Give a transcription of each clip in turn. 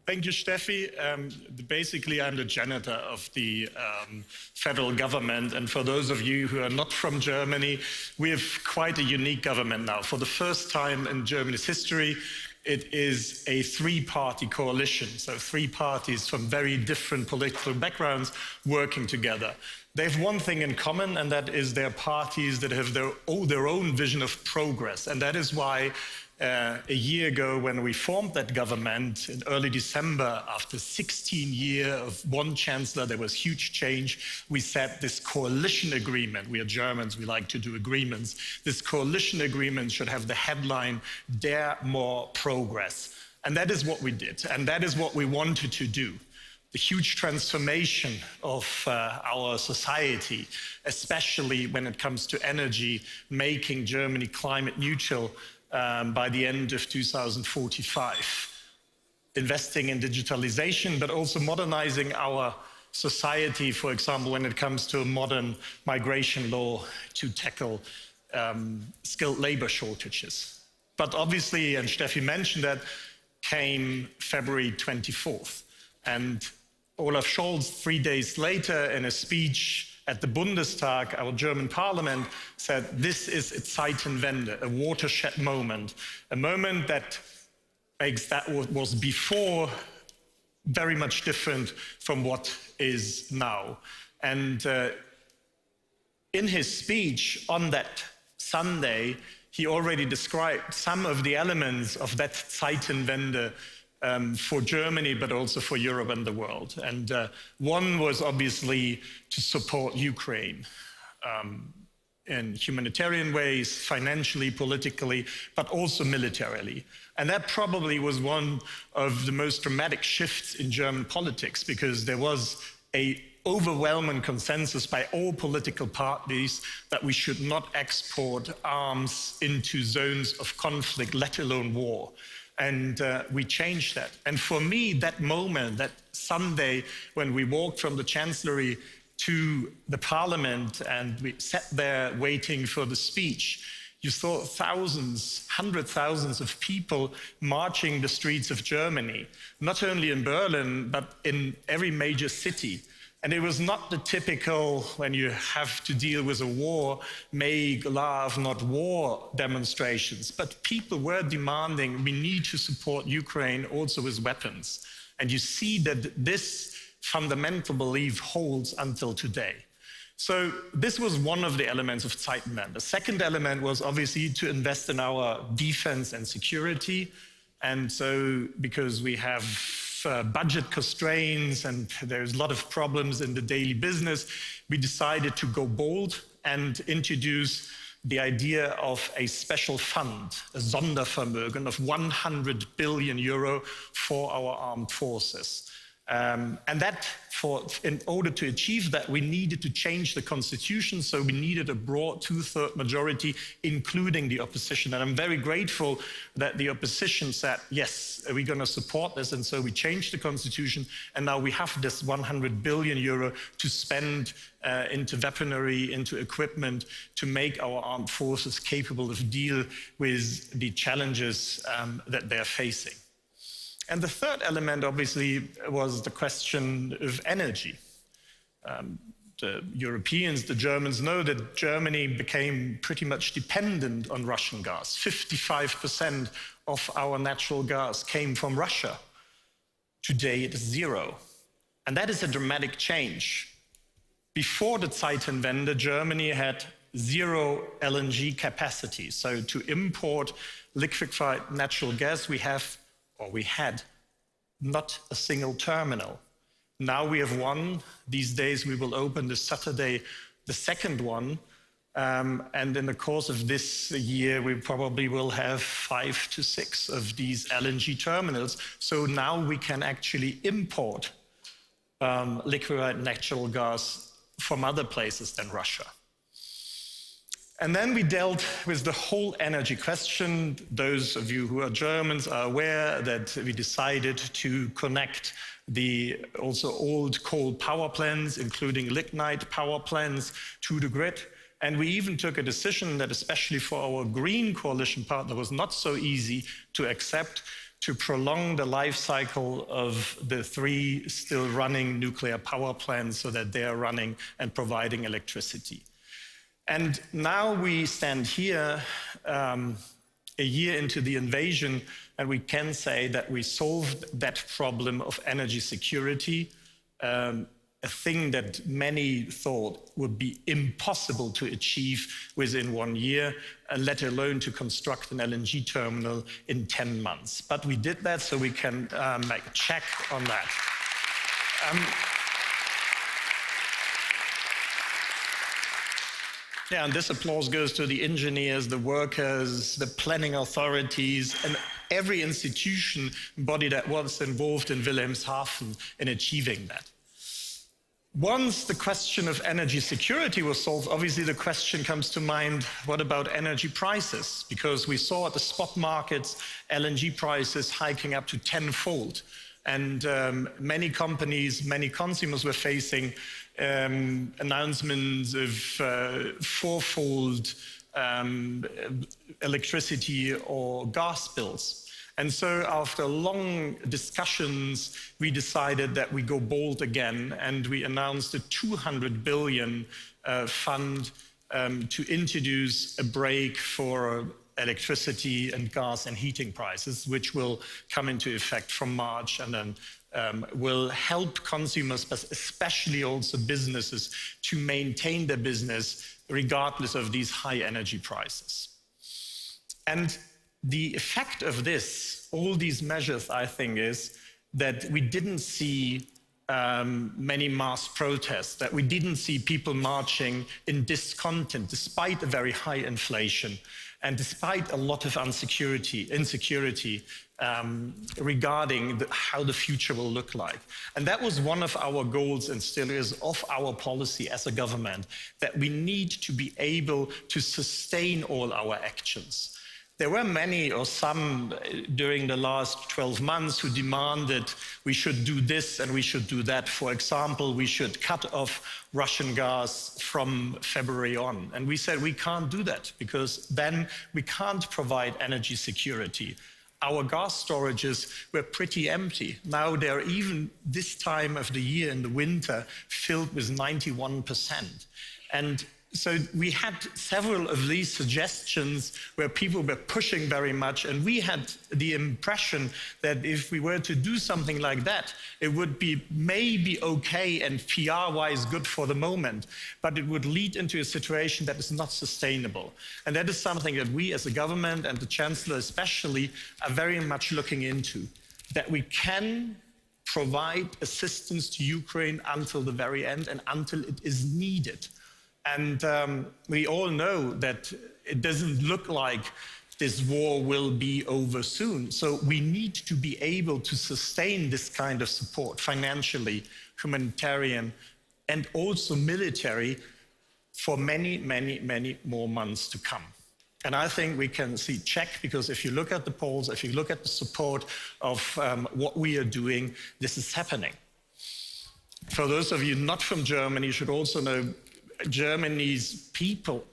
Thank you, Steffi. Basically, I'm the janitor of the federal government. And for those of you who are not from Germany, we have quite a unique government now. For the first time in Germany's history, it is a three-party coalition. So three parties from very different political backgrounds working together. They have one thing in common, and that is they're parties that have their own vision of progress. And that is why a year ago, when we formed that government in early December, after 16 years of one chancellor, there was huge change. We set this coalition agreement. We are Germans, we like to do agreements. This coalition agreement should have the headline, "Dare More Progress." And that is what we did, and that is what we wanted to do. The huge transformation of our society, especially when it comes to energy, making Germany climate neutral by the end of 2045. Investing in digitalization, but also modernizing our society, for example, when it comes to a modern migration law to tackle skilled labor shortages. But obviously, and Steffi mentioned that, came February 24th. And Olaf Scholz, 3 days later, in a speech at the Bundestag, our German parliament, said this is a Zeitenwende, a watershed moment, a moment that makes that what was before very much different from what is now. And in his speech on that Sunday, he already described some of the elements of that Zeitenwende for Germany, but also for Europe and the world. And one was obviously to support Ukraine in humanitarian ways, financially, politically, but also militarily. And that probably was one of the most dramatic shifts in German politics, because there was an overwhelming consensus by all political parties that we should not export arms into zones of conflict, let alone war. And we changed that. And for me, that moment, that Sunday, when we walked from the Chancellery to the parliament and we sat there waiting for the speech, you saw thousands, hundreds of thousands of people marching the streets of Germany, not only in Berlin, but in every major city. And it was not the typical, when you have to deal with a war, make love, not war demonstrations. But people were demanding, we need to support Ukraine also with weapons. And you see that this fundamental belief holds until today. So this was one of the elements of Zeitenwende. The second element was obviously to invest in our defense and security. And so because we have budget constraints and there's a lot of problems in the daily business, we decided to go bold and introduce the idea of a special fund, a Sondervermögen of 100 billion euro for our armed forces. And that, in order to achieve that, we needed to change the constitution, so we needed a broad two-thirds majority, including the opposition. And I'm very grateful that the opposition said, yes, we're going to support this, and so we changed the constitution, and now we have this 100 billion euro to spend into weaponry, into equipment, to make our armed forces capable of deal with the challenges that they're facing. And the third element, obviously, was the question of energy. The Europeans, the Germans, know that Germany became pretty much dependent on Russian gas. 55% of our natural gas came from Russia. Today it is 0. And that is a dramatic change. Before the Zeitenwende, Germany had 0 LNG capacity. So to import liquefied natural gas, we had not a single terminal. Now we have one. These days we will open this Saturday the second one. And in the course of this year, we probably will have 5 to 6 of these LNG terminals. So now we can actually import liquefied natural gas from other places than Russia. And then we dealt with the whole energy question. Those of you who are Germans are aware that we decided to connect the also old coal power plants, including lignite power plants, to the grid. And we even took a decision that, especially for our green coalition partner, was not so easy to accept, to prolong the life cycle of the 3 still running nuclear power plants so that they are running and providing electricity. And now we stand here a year into the invasion, and we can say that we solved that problem of energy security, a thing that many thought would be impossible to achieve within 1 year, let alone to construct an LNG terminal in 10 months. But we did that, so we can make a check on that. Yeah, and this applause goes to the engineers, the workers, the planning authorities, and every institution body that was involved in Wilhelmshaven in achieving that. Once the question of energy security was solved, obviously the question comes to mind, what about energy prices? Because we saw at the spot markets LNG prices hiking up to 10-fold. And many companies, many consumers were facing announcements of 4-fold electricity or gas bills. And so after long discussions, we decided that we go bold again, and we announced a 200 billion fund to introduce a break for electricity and gas and heating prices, which will come into effect from March, and then will help consumers, but especially also businesses, to maintain their business regardless of these high energy prices. And the effect of this, all these measures, I think, is that we didn't see many mass protests, that we didn't see people marching in discontent, despite a very high inflation, and despite a lot of insecurity regarding how the future will look like. And that was one of our goals, and still is, of our policy as a government, that we need to be able to sustain all our actions. There were many or some during the last 12 months who demanded we should do this and we should do that. For example, we should cut off Russian gas from February on. And we said we can't do that, because then we can't provide energy security. Our gas storages were pretty empty. Now they're, even this time of the year in the winter, filled with 91%. And so we had several of these suggestions where people were pushing very much, and we had the impression that if we were to do something like that, it would be maybe okay and PR-wise good for the moment, but it would lead into a situation that is not sustainable. And that is something that we as a government, and the Chancellor especially, are very much looking into, that we can provide assistance to Ukraine until the very end and until it is needed. And we all know that it doesn't look like this war will be over soon. So we need to be able to sustain this kind of support, financially, humanitarian, and also military, for many, many, many more months to come. And I think we can see check, because if you look at the polls, if you look at the support of what we are doing, this is happening. For those of you not from Germany, you should also know Germany's people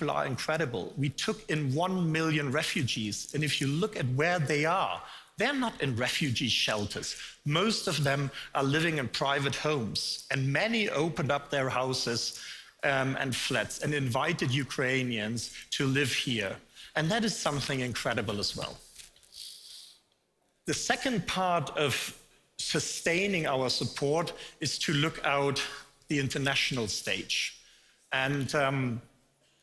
are incredible. We took in 1 million refugees, and if you look at where they are, they're not in refugee shelters. Most of them are living in private homes, and many opened up their houses and flats and invited Ukrainians to live here. And that is something incredible as well. The second part of sustaining our support is to look out the international stage. And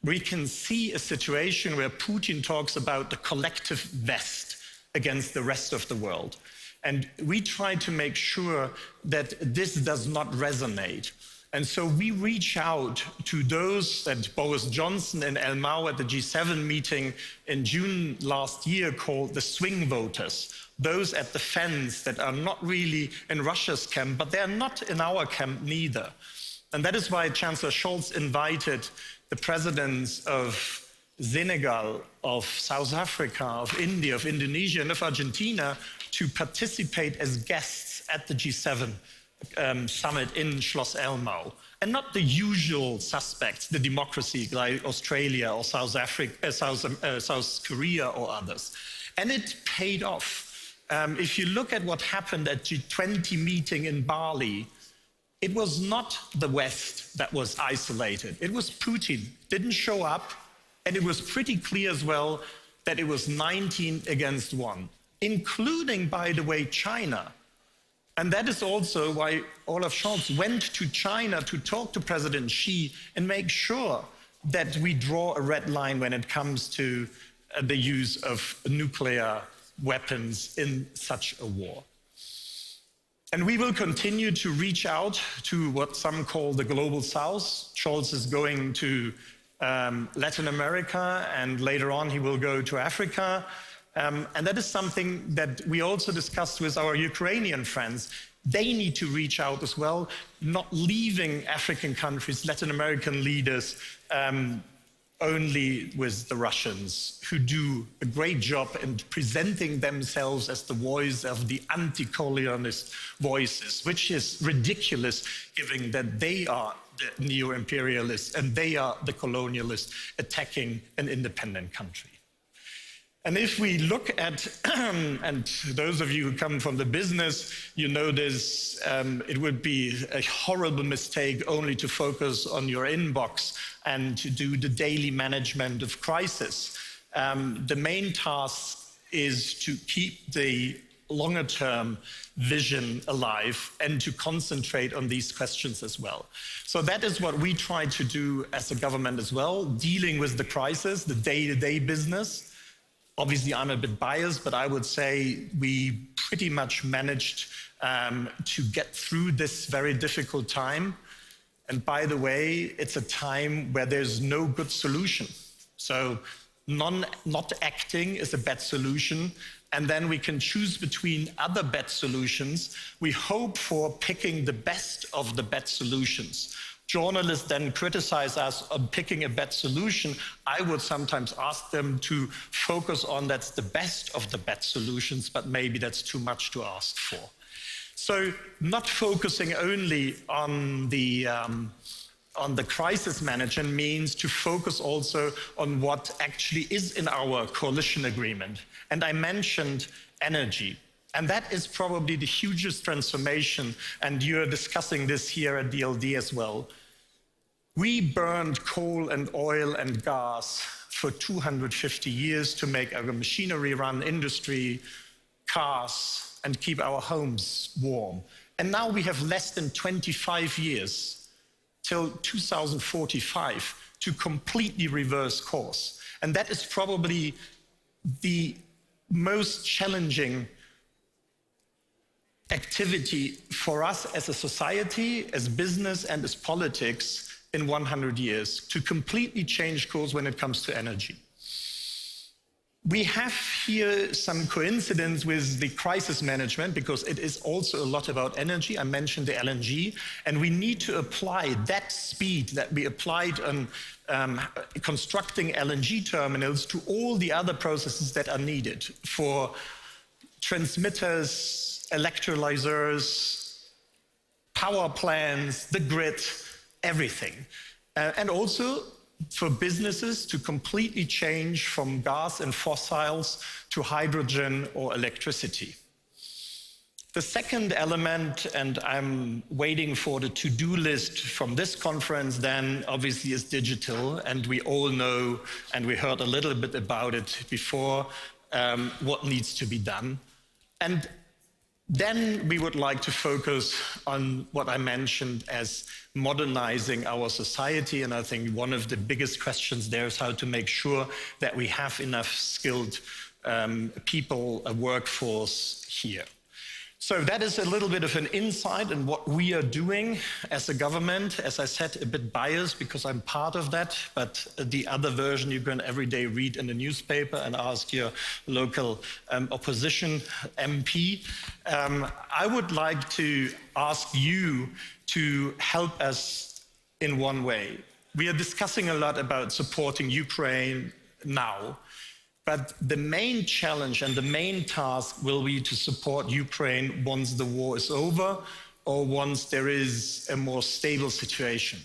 we can see a situation where Putin talks about the collective West against the rest of the world. And we try to make sure that this does not resonate. And so we reach out to those that Boris Johnson in Elmau at the G7 meeting in June last year called the swing voters, those at the fence that are not really in Russia's camp, but they're not in our camp neither. And that is why Chancellor Scholz invited the presidents of Senegal, of South Africa, of India, of Indonesia, and of Argentina to participate as guests at the G7 summit in Schloss Elmau. And not the usual suspects, the democracy like Australia or South Africa, South Korea or others. And it paid off. If you look at what happened at G20 meeting in Bali, it was not the West that was isolated. It was Putin, didn't show up, and it was pretty clear as well that it was 19 against 1, including, by the way, China. And that is also why Olaf Scholz went to China to talk to President Xi and make sure that we draw a red line when it comes to the use of nuclear weapons in such a war. And we will continue to reach out to what some call the Global South. Scholz is going to Latin America, and later on he will go to Africa. And that is something that we also discussed with our Ukrainian friends. They need to reach out as well, not leaving African countries, Latin American leaders, only with the Russians, who do a great job in presenting themselves as the voice of the anti-colonialist voices, which is ridiculous, given that they are the neo-imperialists and they are the colonialists attacking an independent country. And if we look at, and those of you who come from the business, you know this, it would be a horrible mistake only to focus on your inbox and to do the daily management of crisis. The main task is to keep the longer-term vision alive and to concentrate on these questions as well. So that is what we try to do as a government as well, dealing with the crisis, the day-to-day business. Obviously, I'm a bit biased, but I would say we pretty much managed to get through this very difficult time. And by the way, it's a time where there's no good solution. So not acting is a bad solution. And then we can choose between other bad solutions. We hope for picking the best of the bad solutions. Journalists then criticize us on picking a bad solution. I would sometimes ask them to focus on that's the best of the bad solutions, but maybe that's too much to ask for. So not focusing only on the crisis management means to focus also on what actually is in our coalition agreement. And I mentioned energy. And that is probably the hugest transformation, and you're discussing this here at DLD as well. We burned coal and oil and gas for 250 years to make our machinery run, industry, cars, and keep our homes warm. And now we have less than 25 years till 2045 to completely reverse course. And that is probably the most challenging activity for us as a society, as business, and as politics in 100 years, to completely change course when it comes to energy. We have here some coincidence with the crisis management because it is also a lot about energy. I mentioned the LNG, and we need to apply that speed that we applied on constructing LNG terminals to all the other processes that are needed for transmitters, electrolyzers, power plants, the grid, everything. And also for businesses to completely change from gas and fossils to hydrogen or electricity. The second element, and I'm waiting for the to-do list from this conference then, obviously is digital. And we all know, and we heard a little bit about it before, what needs to be done. And then we would like to focus on what I mentioned as modernizing our society. And I think one of the biggest questions there is how to make sure that we have enough skilled people, a workforce here. So that is a little bit of an insight in what we are doing as a government. As I said, a bit biased because I'm part of that, but the other version you can every day read in the newspaper and ask your local opposition MP. I would like to ask you to help us in one way. We are discussing a lot about supporting Ukraine now. But the main challenge and the main task will be to support Ukraine once the war is over or once there is a more stable situation.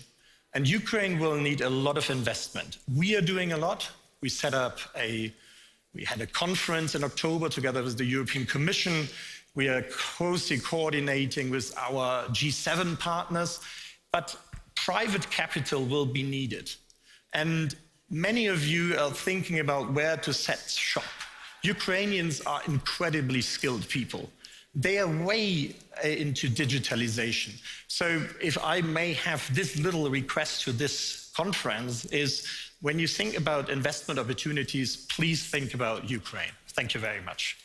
And Ukraine will need a lot of investment. We are doing a lot. We set up a We had a conference in October together with the European Commission. We are closely coordinating with our G7 partners, but private capital will be needed. And many of you are thinking about where to set shop. Ukrainians are incredibly skilled people. They are way into digitalization. So if I may have this little request to this conference is, when you think about investment opportunities, please think about Ukraine. Thank you very much.